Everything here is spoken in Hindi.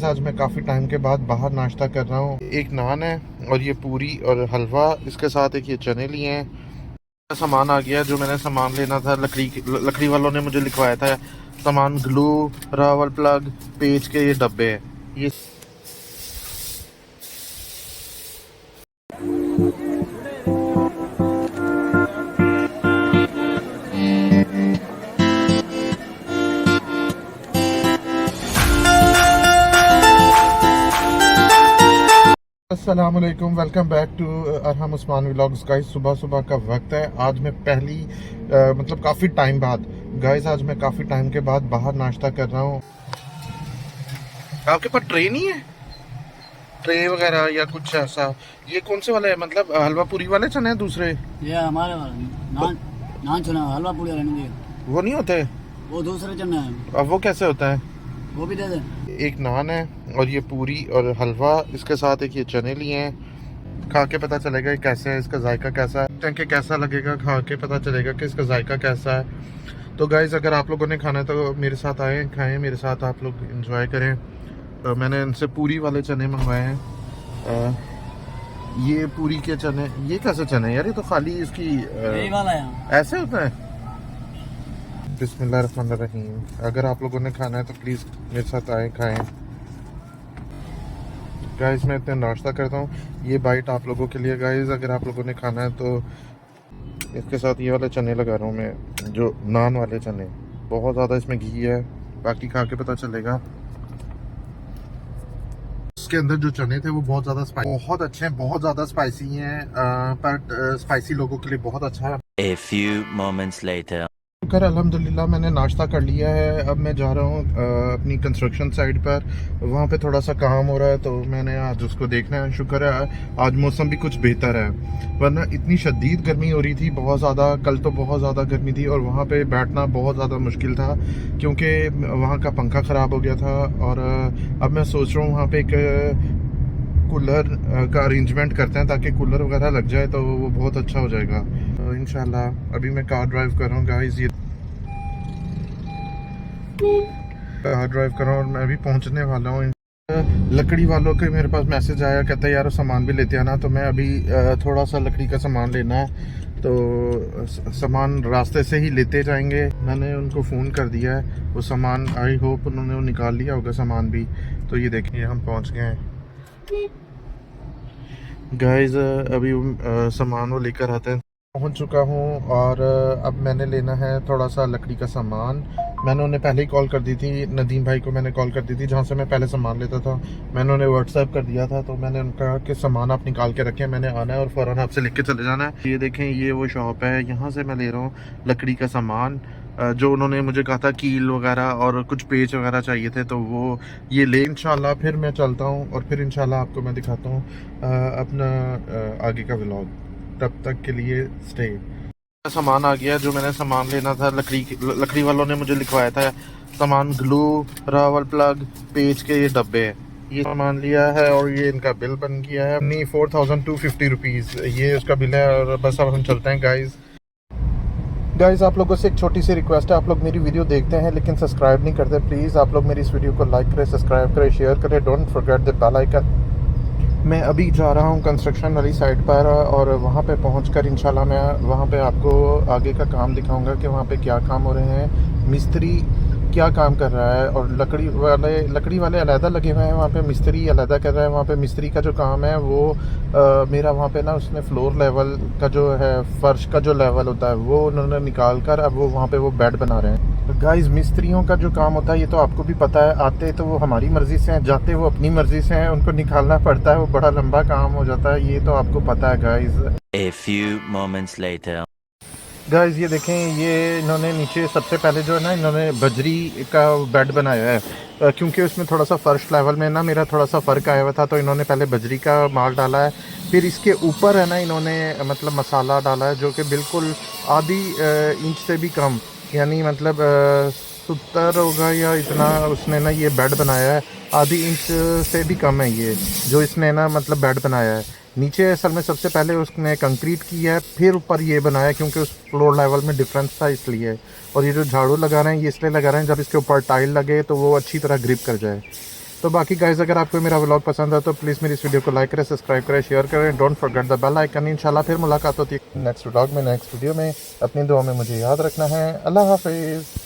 आज मैं काफ़ी टाइम के बाद बाहर नाश्ता कर रहा हूँ। एक नान है और ये पूरी और हलवा, इसके साथ एक ये चने लिए हैं। सामान आ गया जो मैंने सामान लेना था। लकड़ी वालों ने मुझे लिखवाया था सामान, ग्लू, रावल प्लग, पेज के ये डब्बे हैं ये। अस्सलाम वालेकुम, welcome back to Arham Usman vlogs. Guys सुबह सुबह का वक्त है। आज मैं मतलब काफ़ी टाइम बाद आज मैं काफ़ी टाइम के बाद बाहर नाश्ता कर रहा हूँ। आपके पास ट्रे नहीं है? ट्रे वगैरह या कुछ ऐसा? ये कौन से वाले है, मतलब हलवा पूरी वाले चने हैं दूसरे? ये हमारे वाला नान नान चना हलवा पूड़ी वाला नहीं वो नहीं होते? वो दूसरे चने हैं। अब वो कैसे होता है? वो भी दे दे। एक नान है और ये पूरी और हलवा, इसके साथ एक ये चने लिए हैं। खा के पता चलेगा ये कैसे है, इसका जायका कैसा है, कि कैसा लगेगा। खा के पता चलेगा कि इसका जायका कैसा है। तो गाइज़ अगर आप लोगों ने खाना है तो मेरे साथ आए, खाएं मेरे साथ, आप लोग इंजॉय करें। तो मैंने इनसे पूरी वाले चने मंगवाए हैं। ये पूरी के चने, ये कैसे चने यार? ये तो खाली इसकी यही वाला है। ऐसे होता है। बिस्मिल्लाहिर्रहमानिर्रहीम। अगर आप लोगों ने खाना है तो प्लीज़ मेरे साथ आए, खाएं। गाइस मैं इतना नाश्ता करता हूँ, ये बाइट आप लोगों के लिए। गाइस अगर आप लोगों ने खाना है तो इसके साथ ये वाले चने लगा रहा हूँ मैं, जो नान वाले चने। बहुत ज़्यादा इसमें घी है, बाकी खा के पता चलेगा। इसके अंदर जो चने थे वो बहुत ज़्यादा बहुत अच्छे हैं, बहुत ज़्यादा स्पाइसी हैं। पर स्पाइसी लोगों के लिए बहुत अच्छा है। A few moments later. कर अल्हम्दुलिल्लाह मैंने नाश्ता कर लिया है। अब मैं जा रहा हूँ अपनी कंस्ट्रक्शन साइट पर। वहाँ पे थोड़ा सा काम हो रहा है तो मैंने आज उसको देखना है। शुक्र है आज मौसम भी कुछ बेहतर है, वरना इतनी शदीद गर्मी हो रही थी, बहुत ज़्यादा। कल तो बहुत ज़्यादा गर्मी थी और वहाँ पे बैठना बहुत ज़्यादा मुश्किल था क्योंकि वहाँ का पंखा ख़राब हो गया था। और अब मैं सोच रहा हूँ वहाँ पे एक कूलर का अरेंजमेंट करते हैं ताकि कूलर वगैरह लग जाए तो वो बहुत अच्छा हो जाएगा। तो इंशाल्लाह अभी मैं कार ड्राइव कर रहा हूँ गाइस, ये कार ड्राइव कर रहा हूँ और मैं अभी पहुँचने वाला हूँ। लकड़ी वालों के मेरे पास मैसेज आया, कहता है यार सामान भी लेते आना। तो मैं अभी थोड़ा सा लकड़ी का सामान लेना है तो सामान रास्ते से ही लेते जाएंगे। मैंने उनको फ़ोन कर दिया है, वो सामान आई होप उन्होंने वो निकाल लिया होगा सामान भी। तो ये देखिए हम पहुँच गए हैं गाइस। अभी सामान वो लेकर आते हैं। पहुंच चुका हूं और अब मैंने लेना है थोड़ा सा लकड़ी का सामान। मैंने उन्हें पहले ही कॉल कर दी थी, नदीम भाई को मैंने कॉल कर दी थी जहां से मैं पहले सामान लेता था। मैंने उन्हें व्हाट्सएप कर दिया था तो मैंने उनका कहा कि सामान आप निकाल के रखें, मैंने आना है और फ़ौरन आपसे लेके चले जाना है। ये देखें, ये वो शॉप है, यहाँ से मैं ले रहा हूँ लकड़ी का सामान। जो उन्होंने मुझे कहा था कील वगैरह और कुछ पेच वगैरह चाहिए थे तो वो ये ले। इंशाल्लाह फिर मैं चलता हूँ और फिर इंशाल्लाह आपको मैं दिखाता हूँ अपना आगे का व्लॉग। तब तक के लिए स्टे। सामान आ गया जो मैंने सामान लेना था। लकड़ी वालों ने मुझे लिखवाया था सामान, ग्लू, रावल प्लग, पेज के ये डब्बे हैं। ये सामान लिया है और ये इनका बिल बन गया है। नहीं 4250 रुपीज़ ये उसका बिल है। और बस अब हम चलते हैं गाइस आप लोगों से एक छोटी सी रिक्वेस्ट है, आप लोग मेरी वीडियो देखते हैं लेकिन सब्सक्राइब नहीं करते। प्लीज़ आप लोग मेरी इस वीडियो को लाइक करें, सब्सक्राइब करें, शेयर करें। Don't forget the bell icon. मैं अभी जा रहा हूँ कंस्ट्रक्शन वाली साइट पर और वहाँ पे पहुँचकर इंशाल्लाह मैं वहाँ पे आपको आगे का काम दिखाऊंगा कि वहाँ पे क्या काम हो रहे हैं, मिस्त्री क्या काम कर रहा है। और लकड़ी वाले अलहदा लगे हुए हैं, वहाँ पे मिस्त्री अलहदा कर रहा है। वहाँ पे मिस्त्री का जो काम है वो मेरा वहाँ पे ना उसने फ्लोर लेवल का जो है, फर्श का जो लेवल होता है वो उन्होंने निकाल कर अब वो वहाँ पे वो बेड बना रहे हैं। तो गाइस मिस्त्रियों का जो काम होता है ये तो आपको भी पता है, आते तो वो हमारी मर्ज़ी से हैं, जाते वो अपनी मर्ज़ी से हैं। उनको निकालना पड़ता है, वो बड़ा लंबा काम हो जाता है, ये तो आपको पता है guys. A few moments later. Guys ये देखें, ये इन्होंने नीचे सबसे पहले जो है ना, इन्होंने बजरी का बेड बनाया है क्योंकि उसमें थोड़ा सा फर्श लेवल में ना मेरा थोड़ा सा फ़र्क आया हुआ था। तो इन्होंने पहले बजरी का माल डाला है, फिर इसके ऊपर है ना इन्होंने मतलब मसाला डाला है जो कि बिल्कुल आधी इंच से भी कम, यानी मतलब 70 होगा या इतना उसने ना ये बेड बनाया है। आधी इंच से भी कम है ये जो इसने ना मतलब बेड बनाया है। नीचे असल में सबसे पहले उसने कंक्रीट किया है, फिर ऊपर ये बनाया क्योंकि उस फ्लोर लेवल में डिफरेंस था इसलिए। और ये जो झाड़ू लगा रहे हैं ये इसलिए लगा रहे हैं जब इसके ऊपर टाइल लगे तो वो अच्छी तरह ग्रिप कर जाए। तो बाकी गाइस अगर आपको मेरा व्लॉग पसंद है तो प्लीज़ मेरी इस वीडियो को लाइक करें, सब्सक्राइब करें, शेयर करें, don't forget the bell icon. इंशाल्लाह फिर मुलाकात होती है नेक्स्ट व्लॉग में, नेक्स्ट वीडियो में। अपनी दुआ में मुझे याद रखना है। अल्लाह हाफिज़।